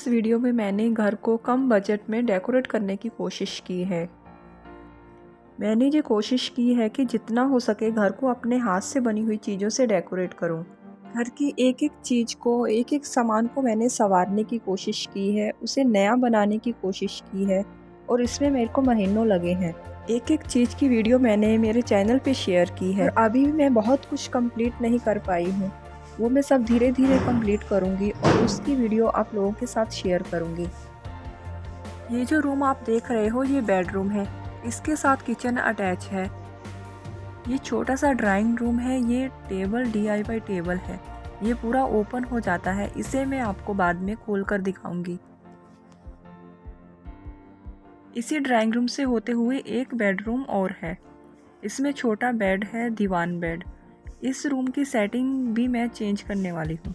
इस वीडियो में मैंने घर को कम बजट में डेकोरेट करने की कोशिश की है। मैंने ये कोशिश की है कि जितना हो सके घर को अपने हाथ से बनी हुई चीज़ों से डेकोरेट करूं। घर की एक एक चीज़ को, एक एक सामान को मैंने संवारने की कोशिश की है, उसे नया बनाने की कोशिश की है और इसमें मेरे को महीनों लगे हैं। एक एक चीज़ की वीडियो मैंने मेरे चैनल पे शेयर की है और अभी भी मैं बहुत कुछ कंप्लीट नहीं कर पाई हूँ। वो मैं सब धीरे धीरे कंप्लीट करूँगी और उसकी वीडियो आप लोगों के साथ शेयर करूँगी। ये जो रूम आप देख रहे हो ये बेडरूम है, इसके साथ किचन अटैच है। ये छोटा सा ड्राइंग रूम है, ये टेबल DIY टेबल है। ये पूरा ओपन हो जाता है, इसे मैं आपको बाद में खोल कर दिखाऊंगी। इसी ड्राइंग रूम से होते हुए एक बेडरूम और है, इसमें छोटा बेड है, दीवान बेड। इस रूम की सेटिंग भी मैं चेंज करने वाली हूँ।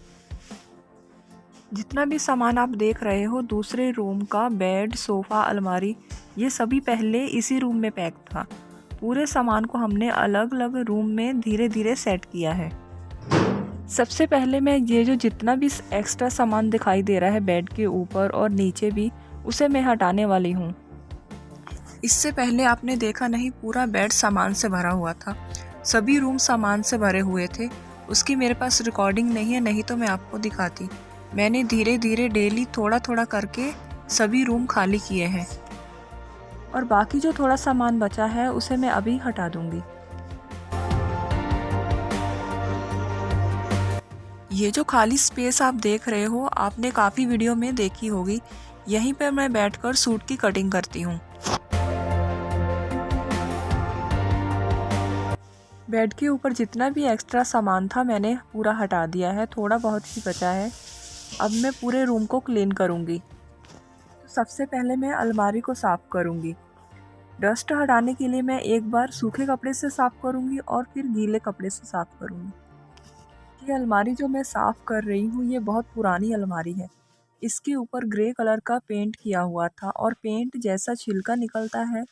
जितना भी सामान आप देख रहे हो, दूसरे रूम का बेड, सोफ़ा, अलमारी, ये सभी पहले इसी रूम में पैक था। पूरे सामान को हमने अलग अलग रूम में धीरे धीरे सेट किया है। सबसे पहले मैं ये जो जितना भी एक्स्ट्रा सामान दिखाई दे रहा है बेड के ऊपर और नीचे भी, उसे मैं हटाने वाली हूँ। इससे पहले आपने देखा नहीं, पूरा बेड सामान से भरा हुआ था, सभी रूम सामान से भरे हुए थे। उसकी मेरे पास रिकॉर्डिंग नहीं है, नहीं तो मैं आपको दिखाती। मैंने धीरे धीरे डेली थोड़ा थोड़ा करके सभी रूम खाली किए हैं और बाकी जो थोड़ा सामान बचा है उसे मैं अभी हटा दूंगी। ये जो खाली स्पेस आप देख रहे हो, आपने काफ़ी वीडियो में देखी होगी। यहीं पर मैं बैठकर सूट की कटिंग करती हूँ। बेड के ऊपर जितना भी एक्स्ट्रा सामान था मैंने पूरा हटा दिया है, थोड़ा बहुत ही बचा है। अब मैं पूरे रूम को क्लीन करूँगी। तो सबसे पहले मैं अलमारी को साफ़ करूँगी। डस्ट हटाने के लिए मैं एक बार सूखे कपड़े से साफ़ करूँगी और फिर गीले कपड़े से साफ़ करूँगी। ये अलमारी जो मैं साफ़ कर रही हूँ, ये बहुत पुरानी अलमारी है। इसके ऊपर ग्रे कलर का पेंट किया हुआ था और पेंट जैसा छिलका निकलता है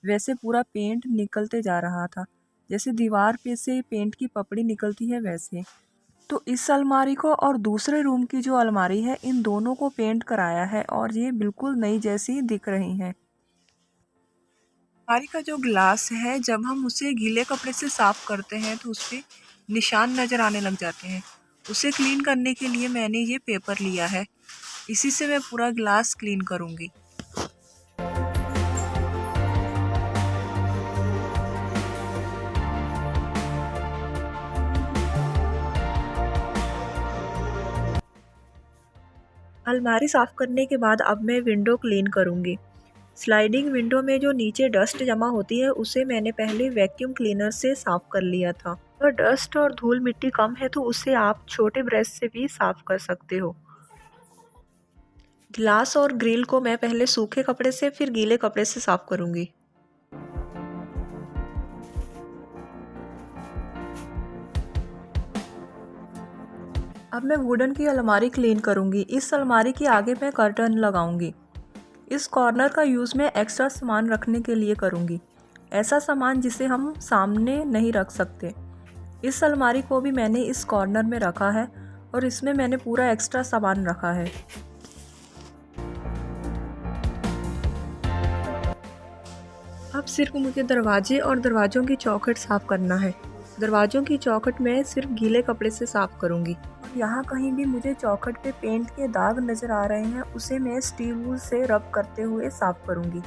वैसे पूरा पेंट निकलते जा रहा था, जैसे दीवार पे से पेंट की पपड़ी निकलती है वैसे। तो इस अलमारी को और दूसरे रूम की जो अलमारी है, इन दोनों को पेंट कराया है और ये बिल्कुल नई जैसी दिख रही हैं। अलमारी का जो ग्लास है, जब हम उसे गीले कपड़े से साफ़ करते हैं तो उस पर निशान नज़र आने लग जाते हैं। उसे क्लीन करने के लिए मैंने ये पेपर लिया है, इसी से मैं पूरा ग्लास क्लीन करूँगी। अलमारी साफ़ करने के बाद अब मैं विंडो क्लीन करूँगी। स्लाइडिंग विंडो में जो नीचे डस्ट जमा होती है उसे मैंने पहले वैक्यूम क्लीनर से साफ़ कर लिया था। अगर डस्ट और धूल मिट्टी कम है तो उसे आप छोटे ब्रश से भी साफ़ कर सकते हो। ग्लास और ग्रिल को मैं पहले सूखे कपड़े से फिर गीले कपड़े से साफ़ करूँगी। अब मैं वुडन की अलमारी क्लीन करूँगी। इस अलमारी के आगे मैं कर्टन लगाऊँगी। इस कॉर्नर का यूज़ मैं एक्स्ट्रा सामान रखने के लिए करूँगी, ऐसा सामान जिसे हम सामने नहीं रख सकते। इस अलमारी को भी मैंने इस कॉर्नर में रखा है और इसमें मैंने पूरा एक्स्ट्रा सामान रखा है। अब सिर्फ मुझे दरवाजे और दरवाज़ों की चौखट साफ़ करना है। दरवाज़ों की चौखट मैं सिर्फ गीले कपड़े से साफ़ करूँगी। यहाँ कहीं भी मुझे चौखट पे पेंट के दाग नज़र आ रहे हैं, उसे मैं स्टील वूल से रब करते हुए साफ़ करूँगी।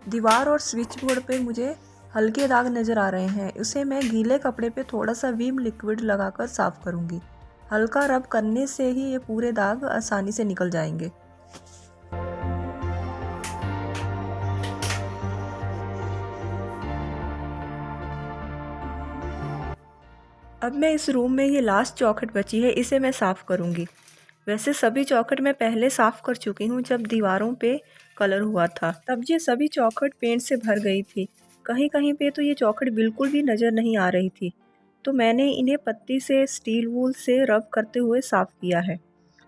दीवार और स्विच बोर्ड पे मुझे हल्के दाग नज़र आ रहे हैं, उसे मैं गीले कपड़े पे थोड़ा सा विम लिक्विड लगाकर साफ़ करूँगी। हल्का रब करने से ही ये पूरे दाग आसानी से निकल जाएंगे। अब मैं इस रूम में ये लास्ट चौखट बची है, इसे मैं साफ़ करूँगी। वैसे सभी चौखट मैं पहले साफ़ कर चुकी हूँ, जब दीवारों पे कलर हुआ था तब ये सभी चौखट पेंट से भर गई थी। कहीं कहीं पे तो ये चौखट बिल्कुल भी नज़र नहीं आ रही थी, तो मैंने इन्हें पत्ती से स्टील वूल से रब करते हुए साफ़ किया है,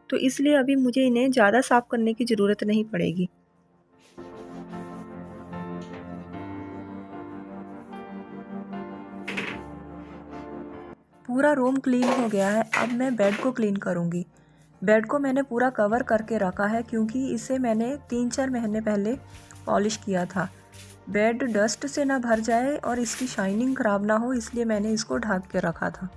तो इसलिए अभी मुझे इन्हें ज़्यादा साफ़ करने की ज़रूरत नहीं पड़ेगी। पूरा रूम क्लीन हो गया है। अब मैं बेड को क्लीन करूँगी। बेड को मैंने पूरा कवर करके रखा है क्योंकि इसे मैंने 3-4 महीने पहले पॉलिश किया था। बेड डस्ट से ना भर जाए और इसकी शाइनिंग ख़राब ना हो, इसलिए मैंने इसको ढक के रखा था।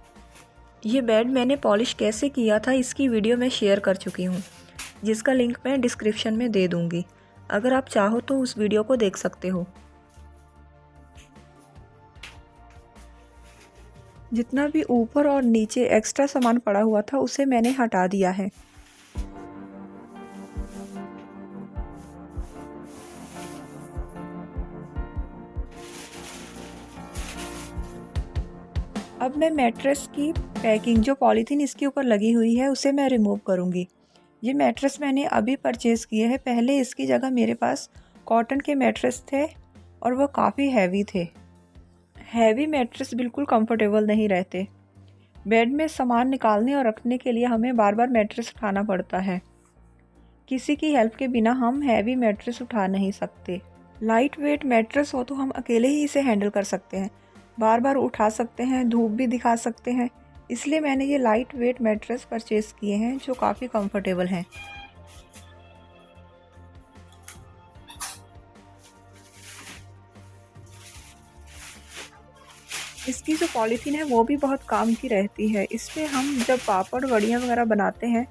ये बेड मैंने पॉलिश कैसे किया था इसकी वीडियो मैं शेयर कर चुकी हूँ, जिसका लिंक मैं डिस्क्रिप्शन में दे दूँगी। अगर आप चाहो तो उस वीडियो को देख सकते हो। जितना भी ऊपर और नीचे एक्स्ट्रा सामान पड़ा हुआ था उसे मैंने हटा दिया है। अब मैं मैट्रेस की पैकिंग, जो पॉलीथीन इसके ऊपर लगी हुई है, उसे मैं रिमूव करूँगी। ये मैट्रेस मैंने अभी परचेज़ किए हैं। पहले इसकी जगह मेरे पास कॉटन के मैट्रेस थे और वो काफ़ी हैवी थे। हैवी मैट्रेस बिल्कुल कंफर्टेबल नहीं रहते। बेड में सामान निकालने और रखने के लिए हमें बार बार मैट्रेस उठाना पड़ता है। किसी की हेल्प के बिना हम हैवी मैट्रेस उठा नहीं सकते। लाइट वेट मैट्रेस हो तो हम अकेले ही इसे हैंडल कर सकते हैं, बार बार उठा सकते हैं, धूप भी दिखा सकते हैं। इसलिए मैंने ये लाइट वेट मैट्रेस परचेज़ किए हैं जो काफ़ी कंफर्टेबल हैं। इसकी जो पॉलीथीन है वो भी बहुत काम की रहती है। इस पे हम जब पापड़ वड़ियाँ वगैरह बनाते हैं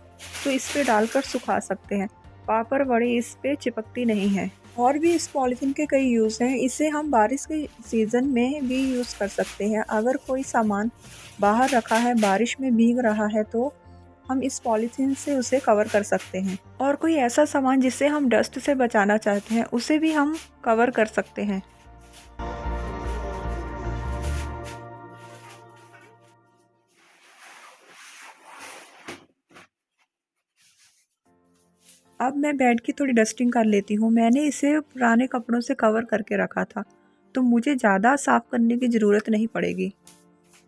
तो इस पे डालकर सुखा सकते हैं। पापड़ वड़ी इस पे चिपकती नहीं है। और भी इस पॉलीथीन के कई यूज़ हैं। इसे हम बारिश के सीज़न में भी यूज़ कर सकते हैं। अगर कोई सामान बाहर रखा है, बारिश में भीग रहा है, तो हम इस पॉलीथीन से उसे कवर कर सकते हैं। और कोई ऐसा सामान जिसे हम डस्ट से बचाना चाहते हैं उसे भी हम कवर कर सकते हैं। अब मैं बेड की थोड़ी डस्टिंग कर लेती हूँ। मैंने इसे पुराने कपड़ों से कवर करके रखा था, तो मुझे ज़्यादा साफ़ करने की ज़रूरत नहीं पड़ेगी।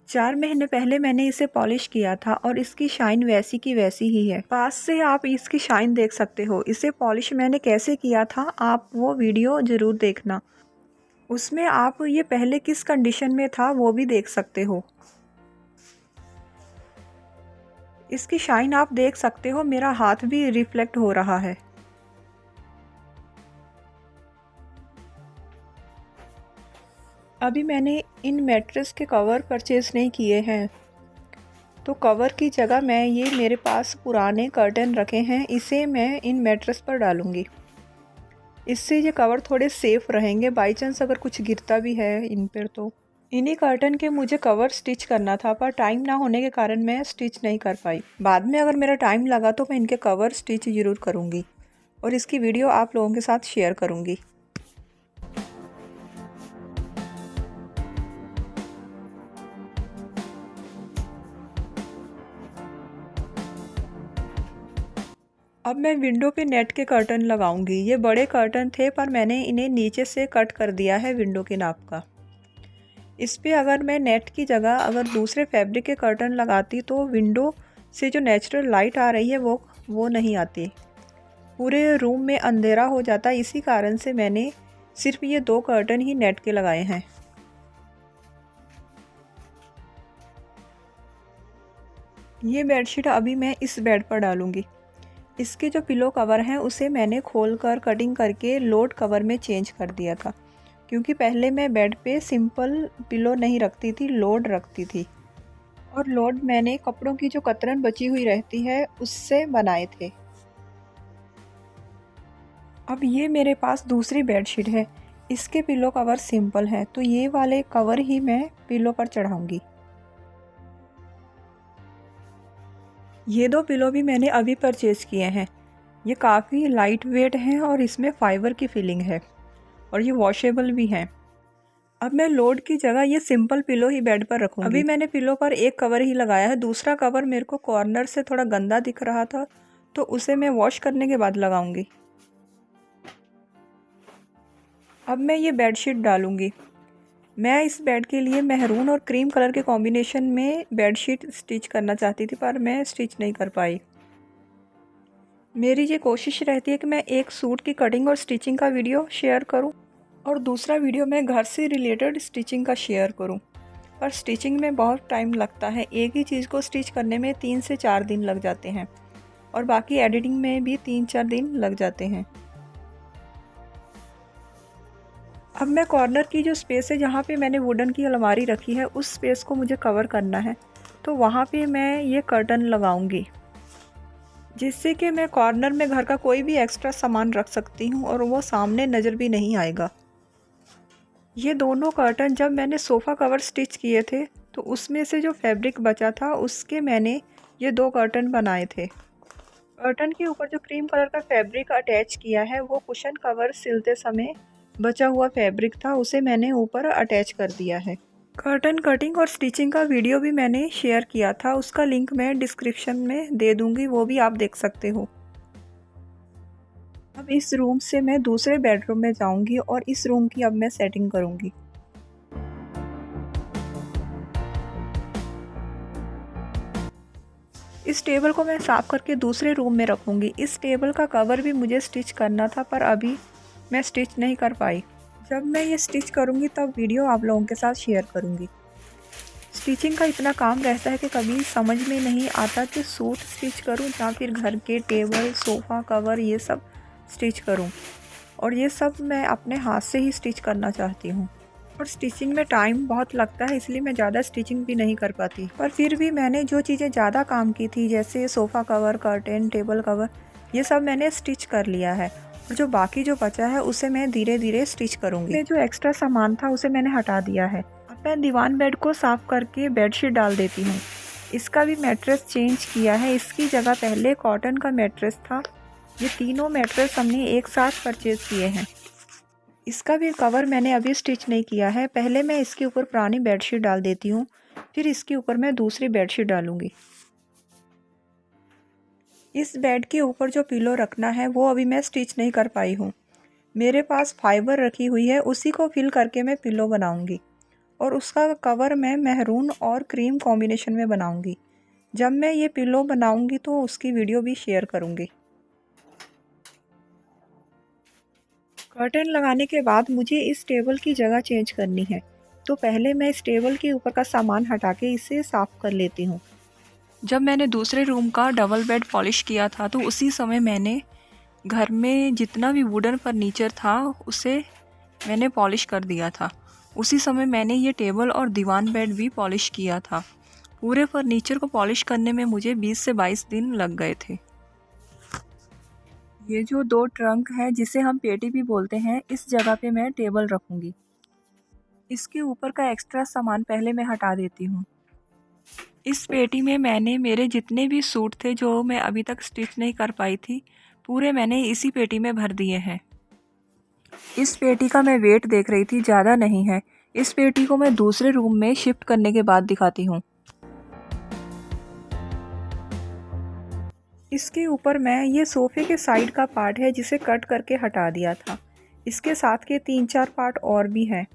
4 महीने पहले मैंने इसे पॉलिश किया था और इसकी शाइन वैसी की वैसी ही है। पास से आप इसकी शाइन देख सकते हो। इसे पॉलिश मैंने कैसे किया था, आप वो वीडियो ज़रूर देखना। उसमें आप ये पहले किस कंडीशन में था वो भी देख सकते हो। इसकी शाइन आप देख सकते हो, मेरा हाथ भी रिफ्लेक्ट हो रहा है। अभी मैंने इन मैट्रेस के कवर परचेज़ नहीं किए हैं, तो कवर की जगह मैं ये मेरे पास पुराने कर्टन रखे हैं, इसे मैं इन मैट्रेस पर डालूँगी। इससे ये कवर थोड़े सेफ़ रहेंगे, बाई चांस अगर कुछ गिरता भी है इन पर तो। इन्हीं कर्टन के मुझे कवर स्टिच करना था, पर टाइम ना होने के कारण मैं स्टिच नहीं कर पाई। बाद में अगर मेरा टाइम लगा तो मैं इनके कवर स्टिच ज़रूर करूँगी और इसकी वीडियो आप लोगों के साथ शेयर करूँगी। अब मैं विंडो पे नेट के कर्टन लगाऊंगी। ये बड़े कर्टन थे पर मैंने इन्हें नीचे से कट कर दिया है विंडो के नाप का। इस पे अगर मैं नेट की जगह अगर दूसरे फैब्रिक के कर्टन लगाती तो विंडो से जो नेचुरल लाइट आ रही है वो नहीं आती, पूरे रूम में अंधेरा हो जाता। इसी कारण से मैंने सिर्फ ये 2 कर्टन ही नेट के लगाए हैं। ये बेडशीट अभी मैं इस बेड पर डालूंगी। इसके जो पिलो कवर हैं उसे मैंने खोलकर कटिंग करके लोड कवर में चेंज कर दिया था, क्योंकि पहले मैं बेड पे सिंपल पिलो नहीं रखती थी, लोड रखती थी। और लोड मैंने कपड़ों की जो कतरन बची हुई रहती है उससे बनाए थे। अब ये मेरे पास दूसरी बेडशीट है, इसके पिलो कवर सिंपल हैं, तो ये वाले कवर ही मैं पिलो पर चढ़ाऊँगी। ये 2 पिलो भी मैंने अभी परचेज़ किए हैं। ये काफ़ी लाइट वेट हैं और इसमें फाइबर की फीलिंग है और ये वॉशेबल भी हैं। अब मैं लोड की जगह ये सिंपल पिलो ही बेड पर रखूँगी। अभी मैंने पिलो पर एक कवर ही लगाया है, दूसरा कवर मेरे को कॉर्नर से थोड़ा गंदा दिख रहा था, तो उसे मैं वॉश करने के बाद लगाऊंगी। अब मैं ये बेडशीट डालूँगी। मैं इस बेड के लिए मैरून और क्रीम कलर के कॉम्बिनेशन में बेडशीट स्टिच करना चाहती थी, पर मैं स्टिच नहीं कर पाई। मेरी ये कोशिश रहती है कि मैं एक सूट की कटिंग और स्टिचिंग का वीडियो शेयर करूं और दूसरा वीडियो मैं घर से रिलेटेड स्टिचिंग का शेयर करूं। पर स्टिचिंग में बहुत टाइम लगता है। एक ही चीज़ को स्टिच करने में 3 से 4 दिन लग जाते हैं और बाकी एडिटिंग में भी 3-4 दिन लग जाते हैं। अब मैं कॉर्नर की जो स्पेस है जहाँ पे मैंने वुडन की अलमारी रखी है उस स्पेस को मुझे कवर करना है, तो वहाँ पे मैं ये कर्टन लगाऊंगी, जिससे कि मैं कॉर्नर में घर का कोई भी एक्स्ट्रा सामान रख सकती हूँ और वो सामने नज़र भी नहीं आएगा। ये दोनों कर्टन जब मैंने सोफ़ा कवर स्टिच किए थे तो उसमें से जो फैब्रिक बचा था उसके मैंने ये 2 कर्टन बनाए थे। कर्टन के ऊपर जो क्रीम कलर का फैब्रिक अटैच किया है वो कुशन कवर सिलते समय बचा हुआ फैब्रिक था, उसे मैंने ऊपर अटैच कर दिया है। कर्टन कटिंग और स्टिचिंग का वीडियो भी मैंने शेयर किया था, उसका लिंक मैं डिस्क्रिप्शन में दे दूंगी, वो भी आप देख सकते हो। अब इस रूम से मैं दूसरे बेडरूम में जाऊंगी और इस रूम की अब मैं सेटिंग करूंगी। इस टेबल को मैं साफ़ करके दूसरे रूम में रखूंगी। इस टेबल का कवर भी मुझे स्टिच करना था पर अभी मैं स्टिच नहीं कर पाई। जब मैं ये स्टिच करूंगी तब वीडियो आप लोगों के साथ शेयर करूंगी। स्टिचिंग का इतना काम रहता है कि कभी समझ में नहीं आता कि सूट स्टिच करूं या फिर घर के टेबल, सोफ़ा कवर ये सब स्टिच करूं, और ये सब मैं अपने हाथ से ही स्टिच करना चाहती हूं। और स्टिचिंग में टाइम बहुत लगता है, इसलिए मैं ज़्यादा स्टिचिंग भी नहीं कर पाती। पर फिर भी मैंने जो चीज़ें ज़्यादा काम की थी जैसे sofa cover, curtain, table cover, ये सब मैंने स्टिच कर लिया है और जो बाकी जो बचा है उसे मैं धीरे धीरे स्टिच करूँगी। ये जो एक्स्ट्रा सामान था उसे मैंने हटा दिया है। अब मैं दीवान बेड को साफ़ करके बेडशीट डाल देती हूँ। इसका भी मैट्रेस चेंज किया है, इसकी जगह पहले कॉटन का मैट्रेस था। ये तीनों मैट्रेस हमने एक साथ परचेज़ किए हैं। इसका भी कवर मैंने अभी स्टिच नहीं किया है। पहले मैं इसके ऊपर पुरानी बेडशीट डाल देती हूँ, फिर इसके ऊपर मैं दूसरी बेडशीट डालूँगी। इस बेड के ऊपर जो पिलो रखना है वो अभी मैं स्टिच नहीं कर पाई हूँ। मेरे पास फाइबर रखी हुई है, उसी को फिल करके मैं पिलो बनाऊँगी और उसका कवर मैं मेहरून और क्रीम कॉम्बिनेशन में बनाऊँगी। जब मैं ये पिलो बनाऊँगी तो उसकी वीडियो भी शेयर करूँगी। कर्टन लगाने के बाद मुझे इस टेबल की जगह चेंज करनी है, तो पहले मैं इस टेबल के ऊपर का सामान हटा के इसे साफ़ कर लेती हूँ। जब मैंने दूसरे रूम का डबल बेड पॉलिश किया था तो उसी समय मैंने घर में जितना भी वुडन फर्नीचर था उसे मैंने पॉलिश कर दिया था। उसी समय मैंने ये टेबल और दीवान बेड भी पॉलिश किया था। पूरे फर्नीचर को पॉलिश करने में मुझे 20 से 22 दिन लग गए थे। ये जो 2 ट्रंक है जिसे हम पेटी भी बोलते हैं, इस जगह पे मैं टेबल रखूँगी। इसके ऊपर का एक्स्ट्रा सामान पहले मैं हटा देती हूँ। इस पेटी में मैंने मेरे जितने भी सूट थे जो मैं अभी तक स्टिच नहीं कर पाई थी, पूरे मैंने इसी पेटी में भर दिए हैं। इस पेटी का मैं वेट देख रही थी, ज़्यादा नहीं है। इस पेटी को मैं दूसरे रूम में शिफ्ट करने के बाद दिखाती हूँ। इसके ऊपर मैं ये सोफ़े के साइड का पार्ट है जिसे कट करके हटा दिया था। इसके साथ के 3-4 पार्ट और भी हैं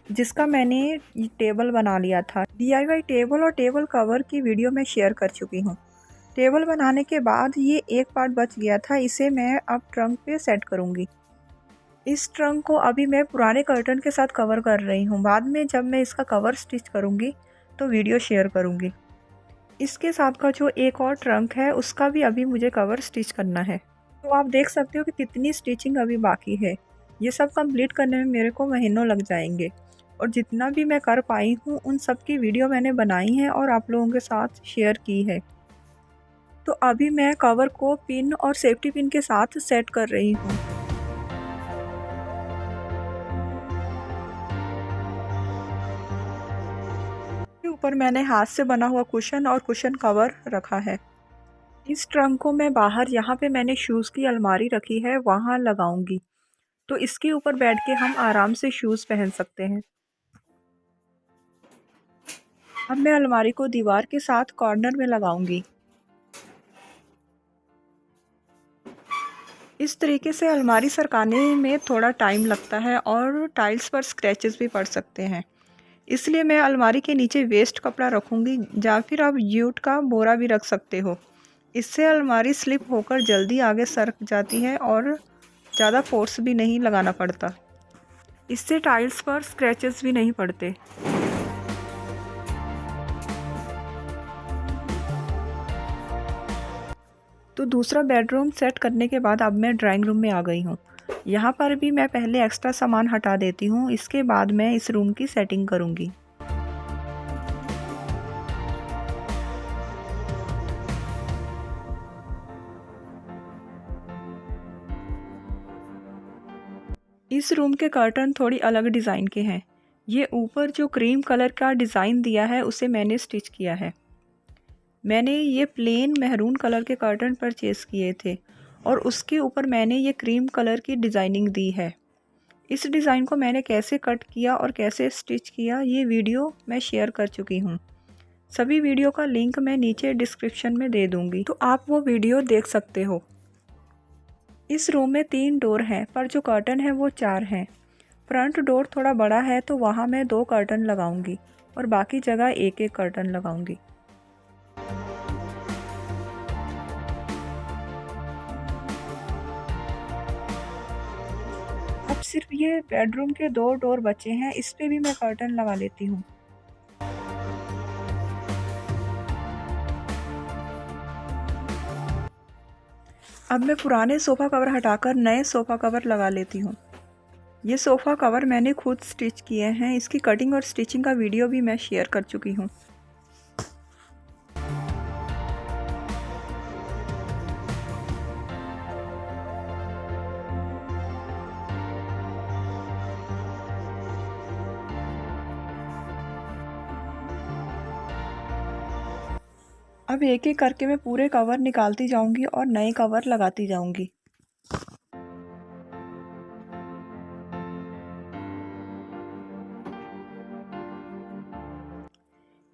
जिसका मैंने टेबल बना लिया था। DIY टेबल और टेबल कवर की वीडियो मैं शेयर कर चुकी हूँ। टेबल बनाने के बाद ये एक पार्ट बच गया था, इसे मैं अब ट्रंक पे सेट करूँगी। इस ट्रंक को अभी मैं पुराने कर्टन के साथ कवर कर रही हूँ। बाद में जब मैं इसका कवर स्टिच करूँगी तो वीडियो शेयर करूँगी। इसके साथ का जो एक और ट्रंक है उसका भी अभी मुझे कवर स्टिच करना है। तो आप देख सकते हो कि कितनी स्टिचिंग अभी बाकी है। ये सब कंप्लीट करने में मेरे को महीनों लग जाएंगे और जितना भी मैं कर पाई हूँ उन सब की वीडियो मैंने बनाई है और आप लोगों के साथ शेयर की है। तो अभी मैं कवर को पिन और सेफ्टी पिन के साथ सेट कर रही हूँ। ऊपर मैंने हाथ से बना हुआ कुशन और कुशन कवर रखा है। इस ट्रंक को मैं बाहर, यहाँ पे मैंने शूज़ की अलमारी रखी है, वहाँ लगाऊंगी, तो इसके ऊपर बैठ के हम आराम से शूज़ पहन सकते हैं। अब मैं अलमारी को दीवार के साथ कॉर्नर में लगाऊंगी। इस तरीके से अलमारी सरकाने में थोड़ा टाइम लगता है और टाइल्स पर स्क्रैचेस भी पड़ सकते हैं, इसलिए मैं अलमारी के नीचे वेस्ट कपड़ा रखूंगी या फिर आप जूट का बोरा भी रख सकते हो। इससे अलमारी स्लिप होकर जल्दी आगे सरक जाती है और ज़्यादा फोर्स भी नहीं लगाना पड़ता। इससे टाइल्स पर स्क्रैचेस भी नहीं पड़ते। तो दूसरा बेडरूम सेट करने के बाद अब मैं ड्राइंग रूम में आ गई हूँ। यहाँ पर भी मैं पहले एक्स्ट्रा सामान हटा देती हूँ, इसके बाद मैं इस रूम की सेटिंग करूँगी। इस रूम के कर्टन थोड़ी अलग डिज़ाइन के हैं। ये ऊपर जो क्रीम कलर का डिज़ाइन दिया है उसे मैंने स्टिच किया है। मैंने ये प्लेन मेहरून कलर के कर्टन परचेज़ किए थे और उसके ऊपर मैंने ये क्रीम कलर की डिज़ाइनिंग दी है। इस डिज़ाइन को मैंने कैसे कट किया और कैसे स्टिच किया ये वीडियो मैं शेयर कर चुकी हूँ। सभी वीडियो का लिंक मैं नीचे डिस्क्रिप्शन में दे दूँगी, तो आप वो वीडियो देख सकते हो। इस रूम में 3 डोर हैं, पर जो कर्टन है वो 4 हैं। फ्रंट डोर थोड़ा बड़ा है तो वहाँ मैं 2 कर्टन लगाऊंगी और बाकी जगह एक एक कर्टन लगाऊंगी। अब सिर्फ ये बेडरूम के 2 डोर बचे हैं, इस पे भी मैं कर्टन लगा लेती हूँ। अब मैं पुराने सोफ़ा कवर हटाकर नए सोफ़ा कवर लगा लेती हूँ। ये सोफ़ा कवर मैंने खुद स्टिच किए हैं, इसकी कटिंग और स्टिचिंग का वीडियो भी मैं शेयर कर चुकी हूँ। अब एक एक करके मैं पूरे कवर निकालती जाऊंगी और नए कवर लगाती जाऊंगी।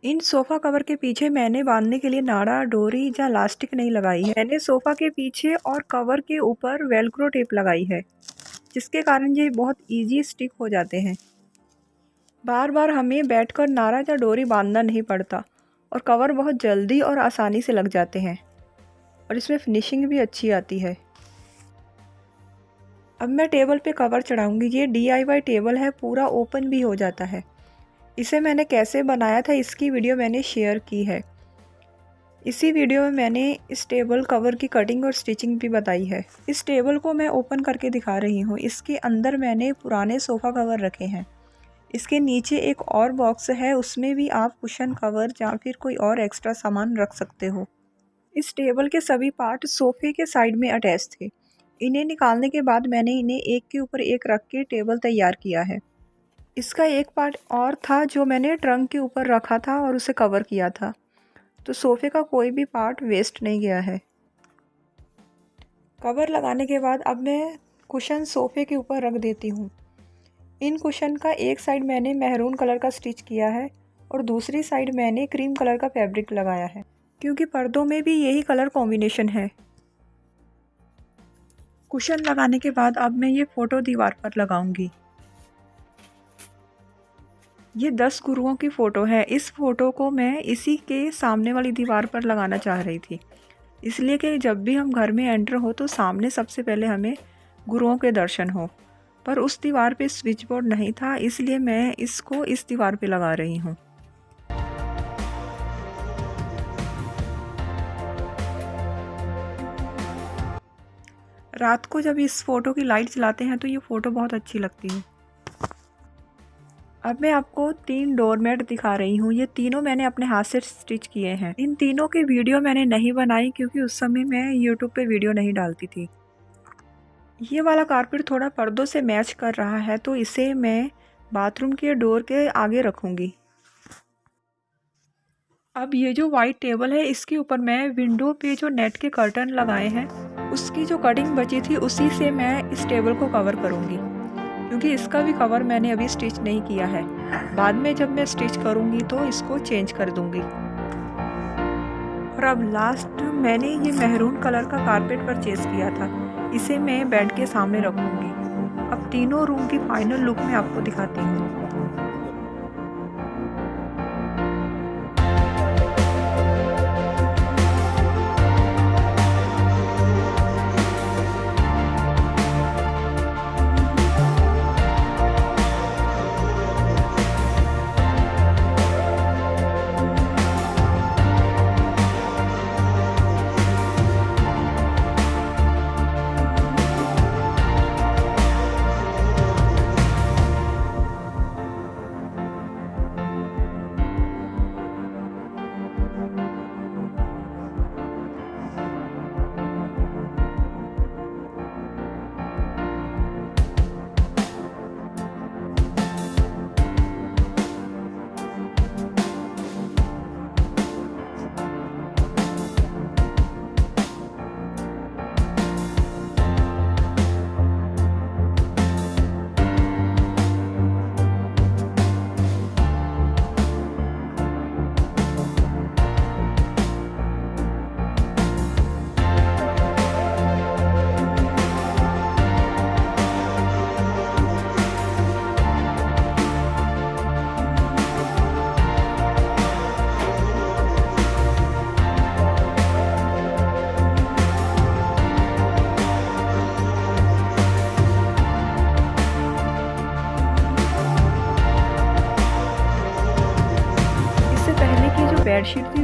इन सोफ़ा कवर के पीछे मैंने बांधने के लिए नाड़ा, डोरी या इलास्टिक नहीं लगाई है। मैंने सोफ़ा के पीछे और कवर के ऊपर वेलक्रो टेप लगाई है, जिसके कारण ये बहुत इजी स्टिक हो जाते हैं। बार बार हमें बैठकर नाड़ा या डोरी बांधना नहीं पड़ता और कवर बहुत जल्दी और आसानी से लग जाते हैं और इसमें फिनिशिंग भी अच्छी आती है। अब मैं टेबल पे कवर चढ़ाऊंगी। ये DIY टेबल है, पूरा ओपन भी हो जाता है। इसे मैंने कैसे बनाया था इसकी वीडियो मैंने शेयर की है। इसी वीडियो में मैंने इस टेबल कवर की कटिंग और स्टिचिंग भी बताई है। इस टेबल को मैं ओपन करके दिखा रही हूँ। इसके अंदर मैंने पुराने सोफ़ा कवर रखे हैं। इसके नीचे एक और बॉक्स है, उसमें भी आप कुशन कवर या फिर कोई और एक्स्ट्रा सामान रख सकते हो। इस टेबल के सभी पार्ट सोफ़े के साइड में अटैच थे। इन्हें निकालने के बाद मैंने इन्हें एक के ऊपर एक रख के टेबल तैयार किया है। इसका एक पार्ट और था जो मैंने ट्रंक के ऊपर रखा था और उसे कवर किया था, तो सोफ़े का कोई भी पार्ट वेस्ट नहीं गया है। कवर लगाने के बाद अब मैं कुशन सोफ़े के ऊपर रख देती हूँ। इन कुशन का एक साइड मैंने मैरून कलर का स्टिच किया है और दूसरी साइड मैंने क्रीम कलर का फैब्रिक लगाया है, क्योंकि पर्दों में भी यही कलर कॉम्बिनेशन है। कुशन लगाने के बाद अब मैं ये फ़ोटो दीवार पर लगाऊंगी। ये 10 गुरुओं की फ़ोटो है। इस फ़ोटो को मैं इसी के सामने वाली दीवार पर लगाना चाह रही थी, इसलिए कि जब भी हम घर में एंटर हो तो सामने सबसे पहले हमें गुरुओं के दर्शन हो। पर उस दीवार पे स्विच बोर्ड नहीं था, इसलिए मैं इसको इस दीवार पे लगा रही हूँ। रात को जब इस फ़ोटो की लाइट जलाते हैं तो ये फ़ोटो बहुत अच्छी लगती है। अब मैं आपको 3 डोरमेट दिखा रही हूँ। ये तीनों मैंने अपने हाथ से स्टिच किए हैं। इन तीनों की वीडियो मैंने नहीं बनाई क्योंकि उस समय मैं यूट्यूब पे वीडियो नहीं डालती थी। ये वाला कारपेट थोड़ा पर्दों से मैच कर रहा है, तो इसे मैं बाथरूम के डोर के आगे रखूँगी। अब ये जो वाइट टेबल है इसके ऊपर मैं विंडो पे जो नेट के कर्टन लगाए हैं उसकी जो कटिंग बची थी उसी से मैं इस टेबल को कवर करूँगी, क्योंकि इसका भी कवर मैंने अभी स्टिच नहीं किया है। बाद में जब मैं स्टिच करूँगी तो इसको चेंज कर दूँगी। और अब लास्ट मैंने ये मैरून कलर का कारपेट परचेज़ किया था, इसे मैं बेड के सामने रखूँगी। अब तीनों रूम की फाइनल लुक मैं आपको दिखाती हूँ।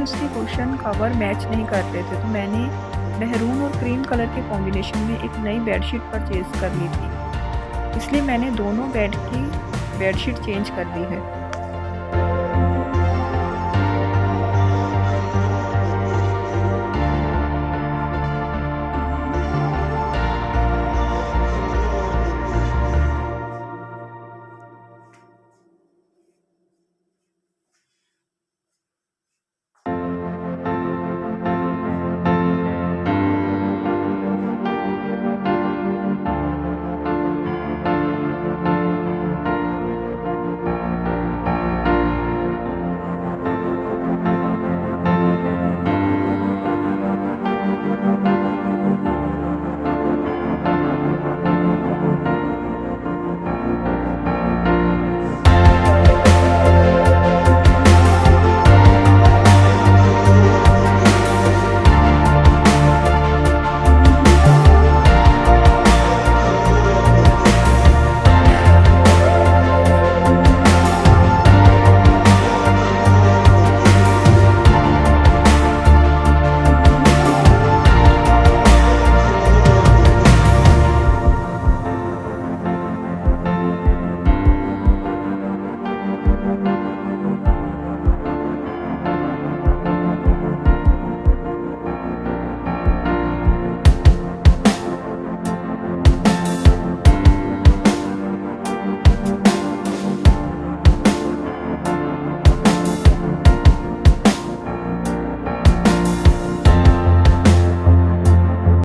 उसके कुशन कवर मैच नहीं करते थे, तो मैंने मैरून और क्रीम कलर के कॉम्बिनेशन में एक नई बेडशीट परचेज़ कर ली थी। इसलिए मैंने दोनों बेड की बेडशीट चेंज कर दी है।